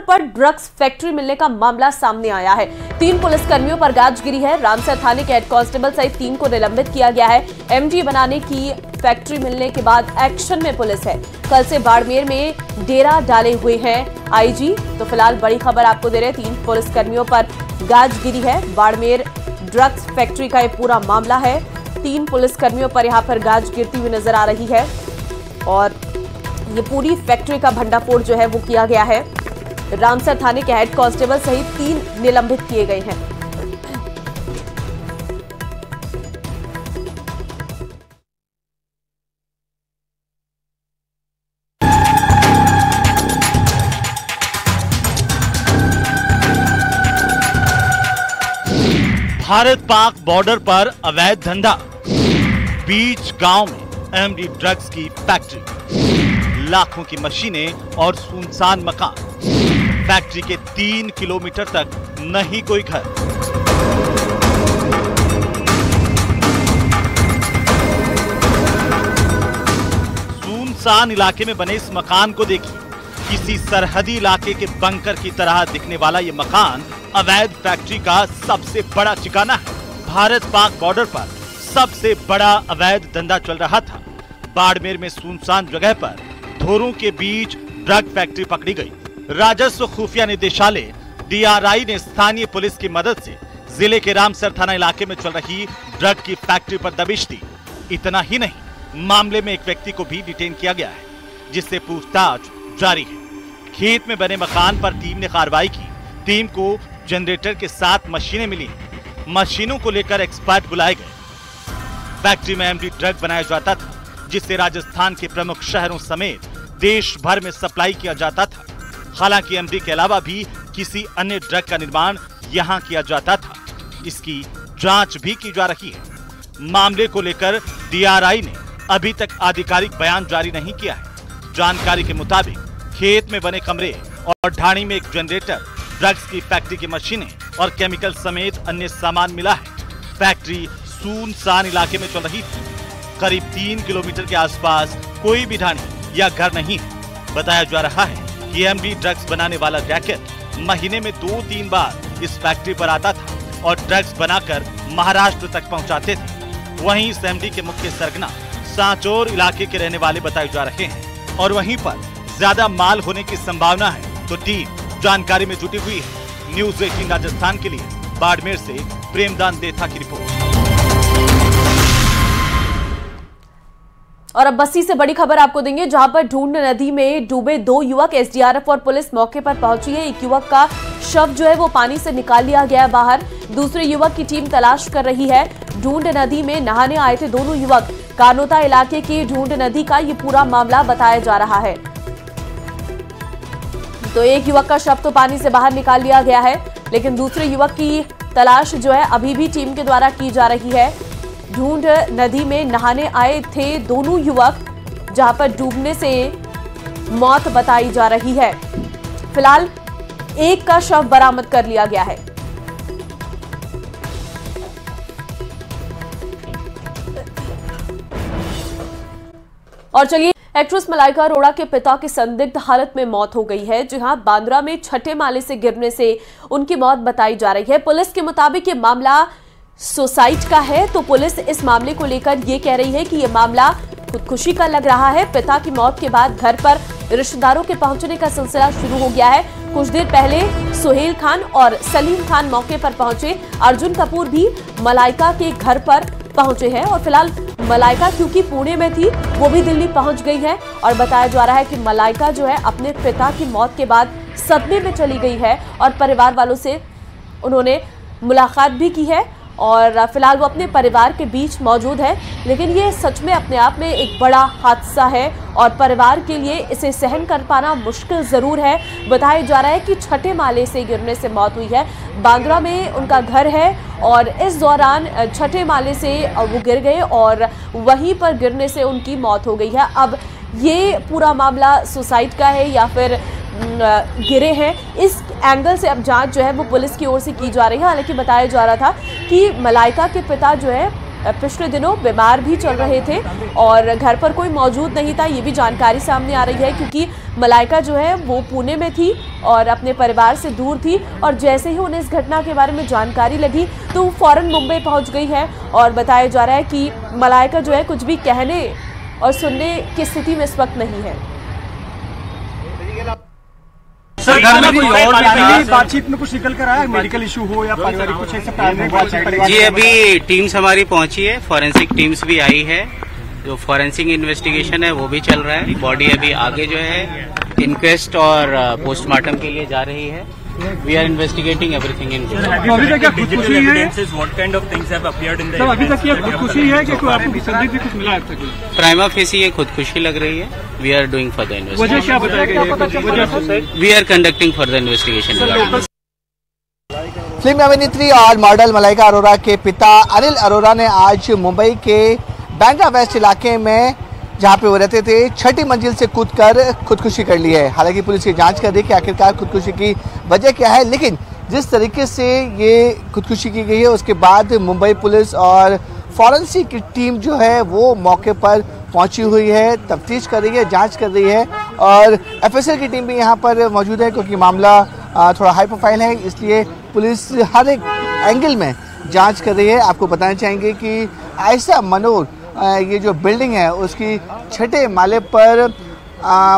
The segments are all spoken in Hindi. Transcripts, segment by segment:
पर ड्रग्स फैक्ट्री मिलने का मामला सामने आया है। 3 पुलिसकर्मियों पर गाज गिरी है। रामसर थाने के हेड कांस्टेबल सहित 3 को निलंबित किया गया है। एमडी बनाने की फैक्ट्री मिलने के बाद एक्शन में पुलिस है। कल से बाड़मेर में डेरा डाले हुए हैं आईजी। तो फिलहाल बड़ी खबर आपको दे रहे हैं, 3 पुलिसकर्मियों पर गाज गिरी है। बाड़मेर ड्रग्स फैक्ट्री का ये पूरा मामला है। 3 पुलिसकर्मियों पर यहां पर गाज गिरती हुई नजर आ रही है और ये पूरी फैक्ट्री का भंडाफोड़ जो है वो किया गया है। रामसर थाने के हेड कांस्टेबल सहित 3 निलंबित किए गए हैं। भारत पाक बॉर्डर पर अवैध धंधा, बीच गांव में एमडी ड्रग्स की फैक्ट्री, लाखों की मशीनें और सुनसान मकान। फैक्ट्री के 3 किलोमीटर तक नहीं कोई घर। सुनसान इलाके में बने इस मकान को देखिए। किसी सरहदी इलाके के बंकर की तरह दिखने वाला ये मकान अवैध फैक्ट्री का सबसे बड़ा ठिकाना है। भारत पाक बॉर्डर पर सबसे बड़ा अवैध धंधा चल रहा था। बाड़मेर में सुनसान जगह पर धोरों के बीच ड्रग फैक्ट्री पकड़ी गई। राजस्व खुफिया निदेशालय डीआरआई ने स्थानीय पुलिस की मदद से जिले के रामसर थाना इलाके में चल रही ड्रग की फैक्ट्री पर दबिश दी। इतना ही नहीं, मामले में एक व्यक्ति को भी डिटेन किया गया है, जिससे पूछताछ जारी है। खेत में बने मकान पर टीम ने कार्रवाई की। टीम को जनरेटर के साथ मशीनें मिली। मशीनों को लेकर एक्सपर्ट बुलाए गए। फैक्ट्री में एमडी ड्रग बनाया जाता था, जिसे राजस्थान के प्रमुख शहरों समेत देश भर में सप्लाई किया जाता था। हालांकि एमडी के अलावा भी किसी अन्य ड्रग का निर्माण यहां किया जाता था। इसकी जांच भी की जा रही है। मामले को लेकर डीआरआई ने अभी तक आधिकारिक बयान जारी नहीं किया है। जानकारी के मुताबिक खेत में बने कमरे और ढाणी में एक जनरेटर, ड्रग्स की फैक्ट्री की मशीनें और केमिकल समेत अन्य सामान मिला है। फैक्ट्री सुनसान इलाके में चल रही थी। करीब 3 किलोमीटर के आसपास कोई भी ढाणी या घर नहीं है। बताया जा रहा है कि एमडी ड्रग्स बनाने वाला रैकेट महीने में 2-3 बार इस फैक्ट्री पर आता था और ड्रग्स बनाकर महाराष्ट्र तक पहुंचाते थे। वहीं इस एमडी के मुख्य सरगना सांचौर इलाके के रहने वाले बताए जा रहे हैं और वहीं पर ज्यादा माल होने की संभावना है। तो टीम जानकारी में जुटी हुई है। न्यूज़ 18 राजस्थान के लिए बाड़मेर से प्रेमदान देथा की रिपोर्ट। और अब बस्ती से बड़ी खबर आपको देंगे, जहां पर ढूंढ नदी में डूबे 2 युवक। एसडीआरएफ और पुलिस मौके पर पहुंची है। एक युवक का शव जो है वो पानी से निकाल लिया गया है बाहर। दूसरे युवक की टीम तलाश कर रही है। ढूंढ नदी में नहाने आए थे दोनों युवक। कानोता इलाके की ढूंढ नदी का ये पूरा मामला बताया जा रहा है। तो एक युवक का शव तो पानी से बाहर निकाल लिया गया है, लेकिन दूसरे युवक की तलाश जो है अभी भी टीम के द्वारा की जा रही है। ढूंढ नदी में नहाने आए थे दोनों युवक, जहां पर डूबने से मौत बताई जा रही है। फिलहाल एक का शव बरामद कर लिया गया है। और चलिए, एक्ट्रेस मलाइका अरोड़ा के पिता की संदिग्ध हालत में मौत हो गई है। जी हां, बांद्रा में छठे माले से गिरने से उनकी मौत बताई जा रही है। पुलिस के मुताबिक ये मामला सुसाइड का है। तो पुलिस इस मामले को लेकर ये कह रही है कि यह मामला खुदकुशी का लग रहा है। पिता की मौत के बाद घर पर रिश्तेदारों के पहुंचने का सिलसिला शुरू हो गया है। कुछ देर पहले सुहेल खान और सलीम खान मौके पर पहुंचे। अर्जुन कपूर भी मलाइका के घर पर पहुंचे हैं और फिलहाल मलाइका क्योंकि पुणे में थी, वो भी दिल्ली पहुंच गई है। और बताया जा रहा है कि मलाइका जो है अपने पिता की मौत के बाद सदमे में चली गई है और परिवार वालों से उन्होंने मुलाकात भी की है और फिलहाल वो अपने परिवार के बीच मौजूद है। लेकिन ये सच में अपने आप में एक बड़ा हादसा है और परिवार के लिए इसे सहन कर पाना मुश्किल ज़रूर है। बताया जा रहा है कि छठे माले से गिरने से मौत हुई है। बांद्रा में उनका घर है और इस दौरान छठे माले से वो गिर गए और वहीं पर गिरने से उनकी मौत हो गई है। अब ये पूरा मामला सुसाइड का है या फिर गिरे हैं, इस एंगल से अब जांच जो है वो पुलिस की ओर से की जा रही है। हालांकि बताया जा रहा था कि मलाइका के पिता जो है पिछले दिनों बीमार भी चल रहे थे और घर पर कोई मौजूद नहीं था, ये भी जानकारी सामने आ रही है, क्योंकि मलाइका जो है वो पुणे में थी और अपने परिवार से दूर थी और जैसे ही उन्हें इस घटना के बारे में जानकारी लगी तो वो फौरन मुंबई पहुंच गई है और बताया जा रहा है कि मलाइका जो है कुछ भी कहने और सुनने की स्थिति में इस वक्त नहीं है। सर, घर में कोई और बातचीत में कुछ निकल कर आया, मेडिकल इशू हो या पारिवारिक कुछ ऐसे प्राथमिक बातचीत? जी, अभी टीम्स हमारी पहुंची है, फॉरेंसिक टीम्स भी आई है, जो फॉरेंसिक इन्वेस्टिगेशन है वो भी चल रहा है। बॉडी अभी आगे जो है इंक्वेस्ट और पोस्टमार्टम के लिए जा रही है। We are investigating everything in. अभी तक क्या खुदकुशी है? अभी तक क्या खुदकुशी है कि आपको संदिग्ध भी कुछ मिला है? प्राइमा फेसी ये खुदकुशी लग रही है। We are doing further investigation. वजह क्या बताया गया? We are conducting further investigation. Film अभिनेत्री और मॉडल मलाइका अरोरा के पिता अनिल अरोरा ने आज मुंबई के बांद्रा वेस्ट इलाके में, जहां पे वो रहते थे, 6ठी मंजिल से कूदकर खुदकुशी कर ली है। हालांकि पुलिस ये जांच कर रही है कि आखिरकार खुदकुशी की वजह क्या है, लेकिन जिस तरीके से ये खुदकुशी की गई है उसके बाद मुंबई पुलिस और फॉरेंसिक की टीम जो है वो मौके पर पहुंची हुई है, तफ्तीश कर रही है, जांच कर रही है और एफएसएल की टीम भी यहां पर मौजूद है, क्योंकि मामला थोड़ा हाई प्रोफाइल है, इसलिए पुलिस हर एक एंगल में जांच कर रही है। आपको बताना चाहेंगे कि आयशा मनोर, ये जो बिल्डिंग है उसकी 6ठे माले पर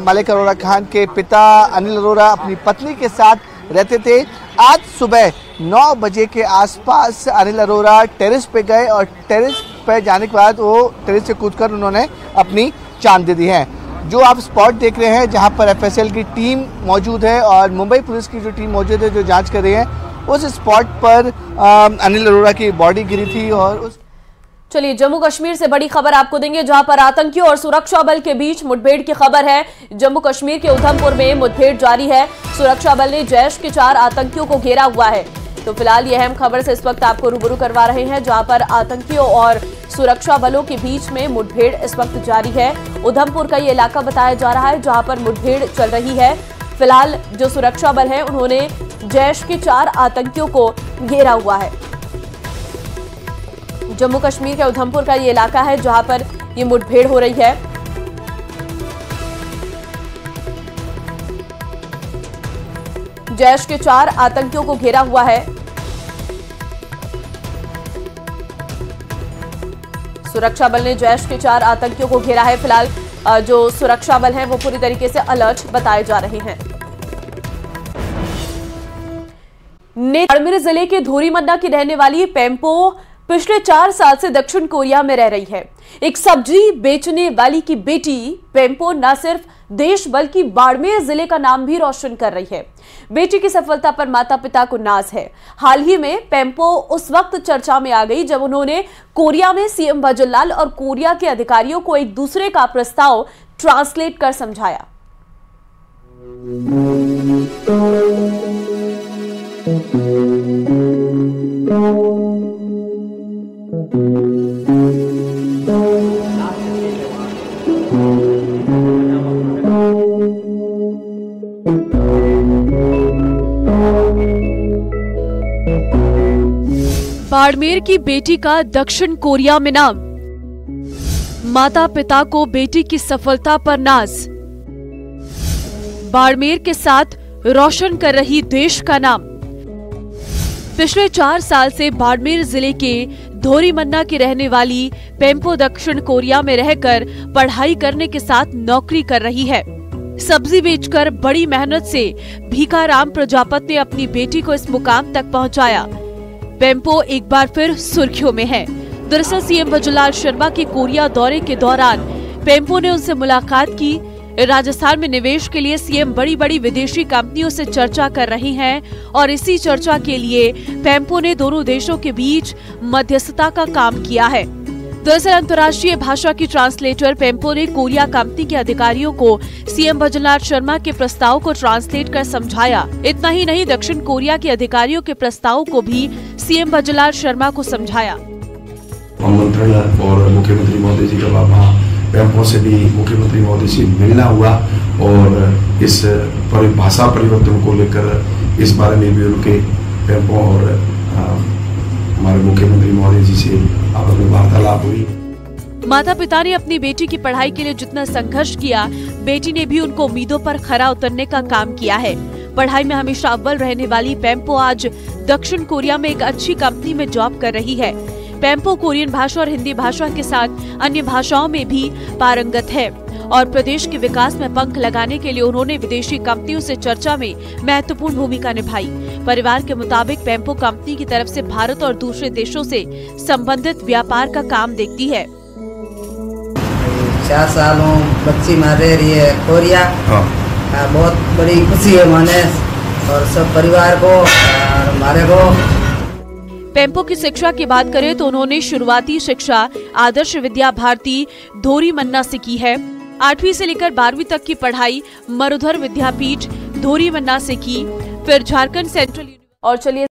मलाइका अरोरा खान के पिता अनिल अरोरा अपनी पत्नी के साथ रहते थे। आज सुबह 9 बजे के आसपास अनिल अरोरा टेरेस पे गए और टेरेस पे जाने के बाद वो टेरेस से कूदकर उन्होंने अपनी जान दे दी है। जो आप स्पॉट देख रहे हैं जहां पर एफएसएल की टीम मौजूद है और मुंबई पुलिस की जो टीम मौजूद है जो जांच कर रही है, उस स्पॉट पर अनिल अरोरा की बॉडी गिरी थी। और चलिए, जम्मू कश्मीर से बड़ी खबर आपको देंगे, जहां पर आतंकियों और सुरक्षा बल के बीच मुठभेड़ की खबर है। जम्मू कश्मीर के उधमपुर में मुठभेड़ जारी है। सुरक्षा बल ने जैश के 4 आतंकियों को घेरा हुआ है। तो फिलहाल यह अहम खबर से इस वक्त आपको रूबरू करवा रहे हैं, जहां पर आतंकियों और सुरक्षा बलों के बीच में मुठभेड़ इस वक्त जारी है। उधमपुर का ये इलाका बताया जा रहा है जहां पर मुठभेड़ चल रही है। फिलहाल जो सुरक्षा बल है उन्होंने जैश के 4 आतंकियों को घेरा हुआ है। जम्मू कश्मीर के उधमपुर का ये इलाका है जहां पर ये मुठभेड़ हो रही है। जैश के 4 आतंकियों को घेरा हुआ है। सुरक्षा बल ने जैश के 4 आतंकियों को घेरा है। फिलहाल जो सुरक्षा बल हैं वो पूरी तरीके से अलर्ट बताए जा रहे हैं। बाड़मेर जिले के धोरीमन्ना की रहने वाली पेम्पो पिछले 4 साल से दक्षिण कोरिया में रह रही है। एक सब्जी बेचने वाली की बेटी पेम्पो न सिर्फ देश बल्कि बाड़मेर जिले का नाम भी रोशन कर रही है। बेटी की सफलता पर माता पिता को नाज है। हाल ही में पेम्पो उस वक्त चर्चा में आ गई जब उन्होंने कोरिया में सीएम वजूलाल और कोरिया के अधिकारियों को एक दूसरे का प्रस्ताव ट्रांसलेट कर समझाया। बाड़मेर की बेटी का दक्षिण कोरिया में नाम, माता पिता को बेटी की सफलता पर नाज। बाड़मेर के साथ रोशन कर रही देश का नाम। पिछले 4 साल से बाड़मेर जिले के धोरीमन्ना की रहने वाली पेम्पो दक्षिण कोरिया में रहकर पढ़ाई करने के साथ नौकरी कर रही है। सब्जी बेचकर बड़ी मेहनत से भीखाराम प्रजापत ने अपनी बेटी को इस मुकाम तक पहुंचाया। पेम्पो एक बार फिर सुर्खियों में है। दरअसल सीएम वजूलाल शर्मा के कोरिया दौरे के दौरान पेम्पो ने उनसे मुलाकात की। राजस्थान में निवेश के लिए सीएम बड़ी बड़ी विदेशी कंपनियों से चर्चा कर रही हैं और इसी चर्चा के लिए पेम्पो ने दोनों देशों के बीच मध्यस्थता का काम किया है। दरअसल अंतर्राष्ट्रीय भाषा की ट्रांसलेटर पेम्पो ने कोरिया कंपनी के अधिकारियों को सीएम वजूलाल शर्मा के प्रस्ताव को ट्रांसलेट कर समझाया। इतना ही नहीं, दक्षिण कोरिया के अधिकारियों के प्रस्ताव को भी सीएम वजूलाल शर्मा को समझाया। मंत्री और मुख्यमंत्री महोदय जी का वहाँ पेम्पो से भी मुख्यमंत्री महोदय से मिलना हुआ और इस भाषा परिवर्तन को लेकर इस बारे में भी उनके पेम्पो और हमारे मुख्यमंत्री महोदय जी से आपस में वार्तालाप हुई। माता पिता ने अपनी बेटी की पढ़ाई के लिए जितना संघर्ष किया, बेटी ने भी उनको उम्मीदों पर खरा उतरने का काम किया है। पढ़ाई में हमेशा अव्वल रहने वाली पेम्पो आज दक्षिण कोरिया में एक अच्छी कंपनी में जॉब कर रही है। पेम्पो कोरियन भाषा और हिंदी भाषा के साथ अन्य भाषाओं में भी पारंगत है और प्रदेश के विकास में पंख लगाने के लिए उन्होंने विदेशी कंपनियों से चर्चा में महत्वपूर्ण भूमिका निभाई। परिवार के मुताबिक पेम्पो कंपनी की तरफ से भारत और दूसरे देशों से संबंधित व्यापार का काम देखती है। 4 सालों बच्ची मार रही है कोरिया। बहुत बड़ी खुशी है माने और सब परिवार को और हमारे को। पेम्पो की शिक्षा की बात करें तो उन्होंने शुरुआती शिक्षा आदर्श विद्या भारती धोरीमन्ना से की है। 8वीं से लेकर 12वीं तक की पढ़ाई मरुधर विद्यापीठ धोरीमन्ना से की, फिर झारखंड सेंट्रल। और चलिए